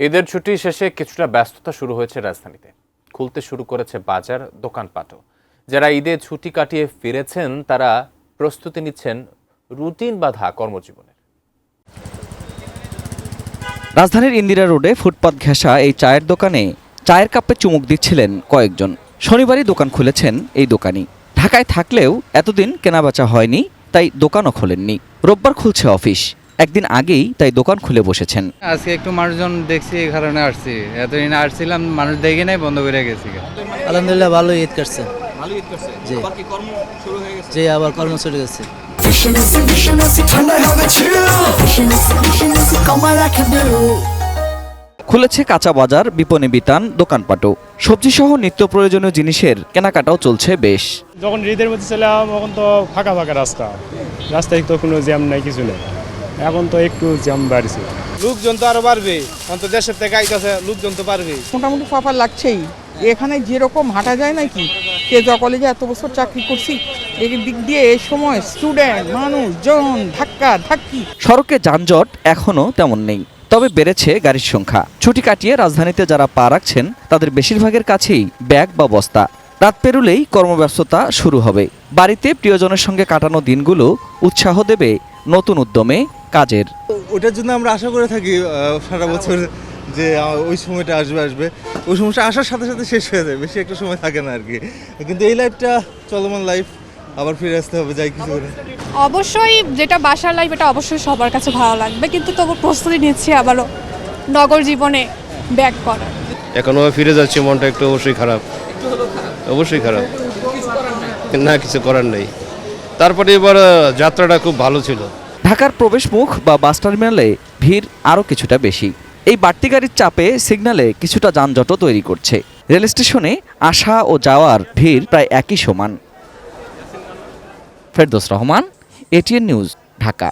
ঈদের ছুটি শেষে কিছুটা ব্যস্ততা শুরু হয়েছে রাজধানীতে। খুলতে শুরু করেছে বাজার, দোকানপাটও। যারা ঈদে ছুটি কাটিয়ে ফিরেছেন তারা প্রস্তুতি নিচ্ছেন রুটিন বাঁধা কর্মজীবনের। রাজধানীর ইন্দিরা রোডে ফুটপাত ঘেঁষা এই চায়ের দোকানে চায়ের কাপে চুমুক দিচ্ছিলেন কয়েকজন। শনিবারই দোকান খুলেছেন এই দোকানি। ঢাকায় থাকলেও এতদিন কেনাবেচা হয়নি, তাই দোকানও খোলেননি। রোববার খুলছে অফিস, একদিন আগেই তাই দোকান খুলে বসেছেন। আজকে একটু মানুষজন দেখছি, এই কারণে আসছি। এতদিন আসছিলাম, মানুষ দেখে নাই, বন্ধ করে গেছি। আলহামদুলিল্লাহ ভালো ঈদ কাটছে। জি আবার কর্ম শুরু গেছে। খুলেছে কাঁচা বাজার, বিপণী বিতান, দোকানপাটও। সবজি সহ নিত্য প্রয়োজনীয় জিনিসের কেনাকাটাও চলছে বেশ। যখন ঈদের মধ্যে ছিলাম তখন তো ফাঁকা রাস্তায় তো কোনো জ্যাম নাই, কিছু নেই। এখন তো একটু জ্যাম বাড়ছে। লোকজন তো আরো বাড়বে, অন্তত দেশের থেকে আইতাছে, লোকজন তো বাড়বে। মোটামুটি ফাঁপা লাগছেই। এখানে যেরকম হাঁটা যায় নাকি, তেজগাঁও কলেজে এত বছর চাকরি করছি, এই দিক দিয়ে এই সময় স্টুডেন্ট মানুষজন ধাক্কা ধাক্কি। সড়কে যানজট এখনও তেমন নেই, তবে বেড়েছে গাড়ির সংখ্যা। ছুটি কাটিয়ে রাজধানীতে যারা পা রাখছেন তাদের বেশিরভাগের কাছেই ব্যাগ বা বস্তা। রাত পেরুলেই কর্মব্যস্ততা শুরু হবে। বাড়িতে প্রিয়জনের সঙ্গে কাটানো দিনগুলো উৎসাহ দেবে নতুন উদ্যমে কাজের। ওটার জন্য আমরা আশা করে থাকি সারা বছর যে ওই সময়টা আসবে ওই সময়টা আসার সাথে সাথে শেষ হয়ে যায়, বেশি একটা সময় থাকে না আর কি। কিন্তু এই লাইফটা চলমান লাইফ, আবার ফিরে আসতে হবে যাই কিছু করে। অবশ্যই যেটা বাসার লাইফ, এটা অবশ্যই সবার কাছে ভালো লাগবে, কিন্তু তবু প্রস্তুতি নিচ্ছি আবারও নগর জীবনে ব্যাক করার। এখনো ফিরে যাচ্ছি, মনটা একটু অবশ্যই খারাপ, অবশ্যই খারাপ, না কিছু করার নেই। তারপরে এবার যাত্রাটা খুব ভালো ছিল। ঢাকার প্রবেশমুখ বা বাস টার্মিনালে ভিড় আরও কিছুটা বেশি। এই বাড়তি গাড়ির চাপে সিগন্যালে কিছুটা যানজটও তৈরি করছে। রেল স্টেশনে আসা ও যাওয়ার ভিড় প্রায় একই সমান। Ferdous Rahman, ATN news, Dhaka.